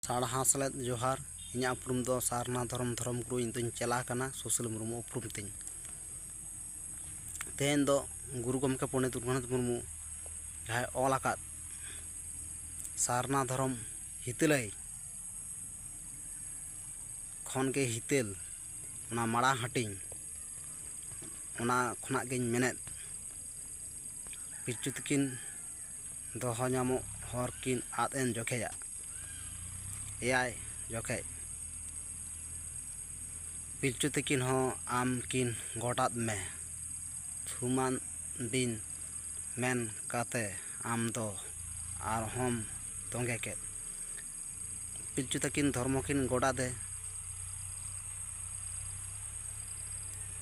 साढ़ा सलेद जोहार इᱧ उपरुम दो सारना धर्म गुरु इन दोñ चला कना सुशील मुर्मू उपरुम तिñ तेन दो गुरु गमके पंडित रघुनाथ मुर्मू जहाँ ऑल आकाद सारना धर्म हितलई खन के हितेल ओना माड़ा हटिंग ओना खना गेñ मेनेद पिलचु तकिन दोहो ᱧᱟᱢᱚᱜ हर किन आद एन जोखेया एयाय जोखे पिलचु तकिन हो आम किन गोटाद में थुमान बिन मेन काते आम दो आर हम तोंगे के पिलचु तकिन धर्म किन गोड़ा दे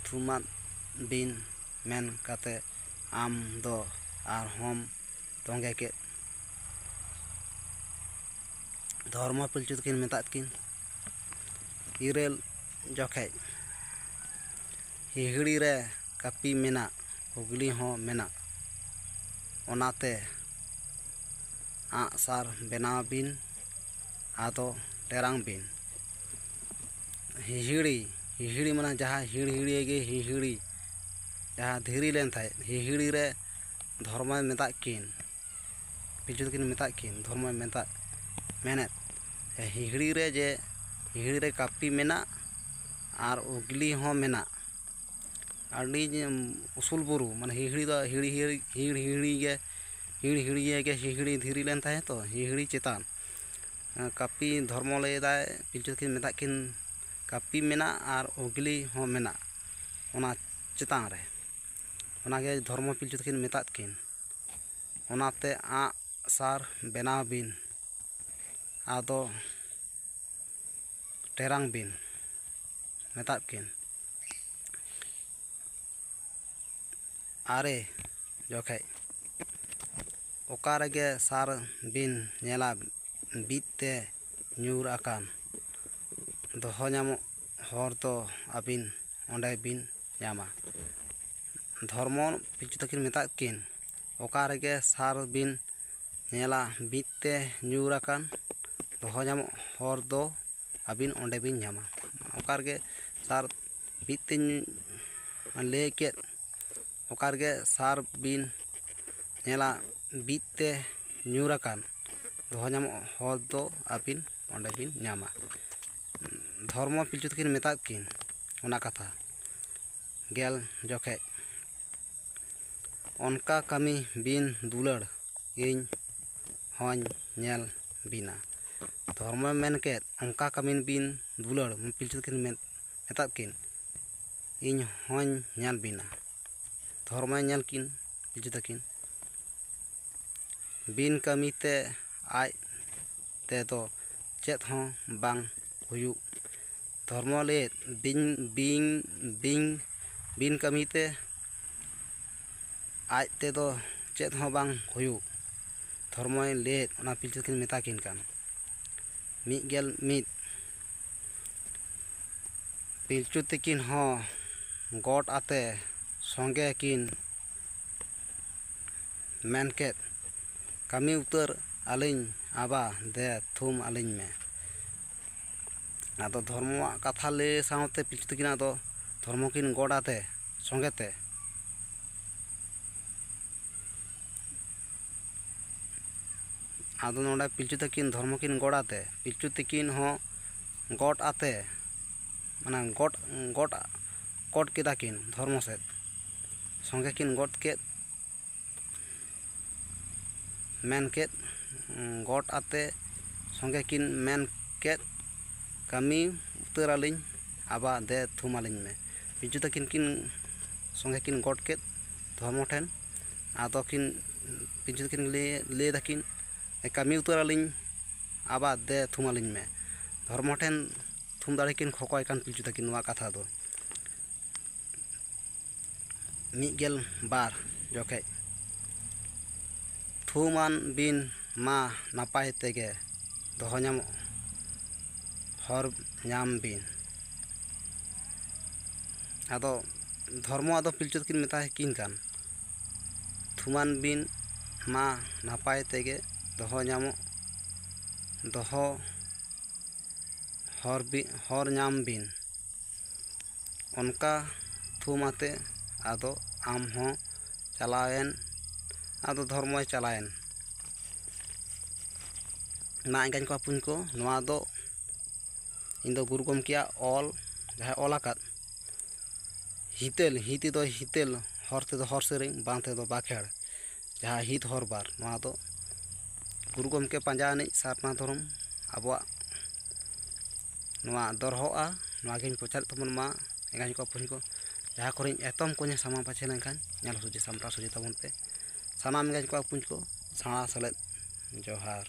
थुमान बिन मेन काते आम दो आर हम तोंगे के धर्म पिलचु तकिन मेताद किन इरेल जोखे हिहड़ी रे कापी मेना उगली हो मेना ओनाते आसार बेनाव बिन आदो टेरांग बिन हिहड़ी माने जहाँ हिड़हिड़ी गे हिहड़ी जहाँ धीरी लेन थाय हिहड़ी रे धर्म मेताद किन पिलचु तकिन मेताद किन धर्म मेताद मेने हिहड़ी रे जे हिहड़ी रे कापी मेना आर उगली हो मेना आड़ी उसूल बुरु माने हिहड़ी दो हिहड़ी गे हिहड़ी धीरी लेन थाय तो हिहड़ी चेतान कापी धर्म ले दाय पिलचु तकिन मेताद किन कापी मेना आर उगली हो मेना ओना चेतान रे ओनागे धर्म पिलचु तकिन मेताद किन ओनाते आ सार बेनाव बिन आदो टेरांग बिन मेताद किन आरे जोखे ओकारेगे सार बिन नेला बीते ᱧᱩᱨ आकान दोहो ᱧᱟᱢᱚᱜ हर दो आबिन ओंडे बिन ᱧᱟᱢᱟ धर्म पिलचु तकिन मेताद किन ओकारेगे सार बिन नेला बीते ᱧᱩᱨ आकान दोहो ᱧᱟᱢᱚᱜ हर दो आबिन ओंडे बिन ᱧᱟᱢᱟ ओकारेगे सार बीते ले केद ओकारेगे सार बिन नेला बीते ᱧᱩᱨ आकान दोहो ᱧᱟᱢᱚᱜ हर दो आबिन ओंडे बिन ᱧᱟᱢᱟ धर्म पिलचु तकिन मेताद किन ओना कथा गेल जोखे ओनका कामी बिन दुलड़ इñ होñ नेल बिना धर्म मेन केद ओनका कामी बिन दुलड़ पिलचु तकिन मेताद किन इñ होñ नेल बिना धर्म नेल किन पिलचु तकिन बिन कामीते आज ते तो चेत हो बांग हुयु धर्म ले बिन कामीते आज ते तो चेत हो बांग हुयु धर्म ले ओना पिलचु तकिन मेता किन कान मिद गेल मिद पिलचु तकिन हो गोट आते संगे किन मेन केद कामी उतर आलिñ आबा दे थुम आलिñ में आदो धर्म कथा ले सावते पिलचु तकिन आदो धर्म किन गोड़ आते संगेते आदो नोडे पिलचु तकिन धर्म किन गोड़ आते पिलचु तकिन हो गोट आते माने गोट केदा किन धर्म सेद संगे किन गोट केद मेन केद गोट आते संगे किन मेन केद कामी उतर आलिñ आबा दे थुम आलिñ में पिलचु तकिन किन संगे किन गोट केद धर्म ठेन आदो किन पिलचु तकिन ले दाकिन कामी उतर आलिñ आबा दे थुम आलिñ में धर्म ठेन थुम दाड़े किन खोकोय कान पिलचु तकिन नोआ कथा दो मिद गेल बार जोखे थुमान बिन मा नापाय तेगे दोहो ᱧᱟᱢᱚᱜ हर ᱧᱟᱢ बिन आदो धर्म आदो पिलचु तकिन मेताय किन कान थुमान बिन मा नापाय तेगे दोहो ᱧᱟᱢᱚᱜ दोहो ᱦᱚᱨ ᱧᱟᱢ ᱵᱤᱱ ᱚᱱᱠᱟ ᱛᱷᱩᱢ ᱟᱛᱮ ᱟᱫᱚ ᱟᱢ ᱦᱚᱸ ᱪᱟᱞᱟᱣᱮᱱ ᱟᱫᱚ ᱫᱷᱚᱨᱢᱚᱭ ᱪᱟᱞᱟᱣᱮᱱ᱾ ᱢᱟ ᱮᱸᱜᱟᱧ ᱠᱚ ᱵᱚᱠᱚᱧ ᱠᱚ, ᱱᱚᱣᱟ ᱫᱚ ᱤᱧ ᱫᱚ ᱜᱩᱨᱩ ᱜᱚᱢᱠᱮᱭᱟᱜ ᱚᱞ ᱡᱟᱦᱟᱸᱭ ᱚᱞ ᱟᱠᱟᱫ ᱦᱤᱛᱟᱹᱞ, ᱦᱤ ᱛᱮᱫᱚ ᱦᱤᱛᱟᱹᱞ, ᱦᱚᱨ ᱛᱮᱫᱚ ᱦᱚᱨ ᱥᱮᱨᱮᱧ, ᱵᱟᱝ ᱛᱮᱫᱚ ᱵᱟᱸᱠᱷᱮᱲ, ᱡᱟᱦᱟᱸ ᱦᱤᱛ ᱦᱚᱨ ᱵᱟᱨ, ᱱᱚᱣᱟ ᱫᱚ ᱜᱩᱨᱩ ᱜᱚᱢᱠᱮ ᱯᱟᱸᱡᱟ ᱟᱹᱱᱤᱡ ᱥᱟᱨᱱᱟ ᱫᱷᱚᱨᱚᱢ ᱟᱵᱚᱣᱟᱜ ᱱᱚᱣᱟ ᱫᱚᱨᱦᱚᱜᱼᱟ᱾ ᱱᱚᱣᱟᱜᱤᱧ ᱯᱨᱚᱪᱟᱨᱮᱫ ᱛᱟᱵᱚᱱ ᱢᱟ ᱮᱸᱜᱟᱧ ᱠᱚ ᱵᱚᱠᱚᱧ ᱠᱚ, ᱡᱟᱦᱟᱸ ᱠᱚᱨᱮᱧ ᱮᱛᱚᱢ ᱠᱚᱧ ᱥᱟᱢᱟᱝ ᱯᱟᱪᱷᱮ ᱞᱮᱱᱠᱷᱟᱱ ᱧᱮᱞ ᱥᱟᱢᱴᱟᱣ ᱥᱚᱡᱷᱮ ᱛᱟᱵᱚᱱ ᱯᱮ᱾ ᱥᱟᱱᱟᱢ ᱮᱸᱜᱟᱧ ᱠᱚ ᱵᱚᱠᱚᱧ ᱠᱚ ᱥᱟᱬᱟ ᱥᱮᱞᱮᱫ ᱡᱚᱦᱟᱨ᱾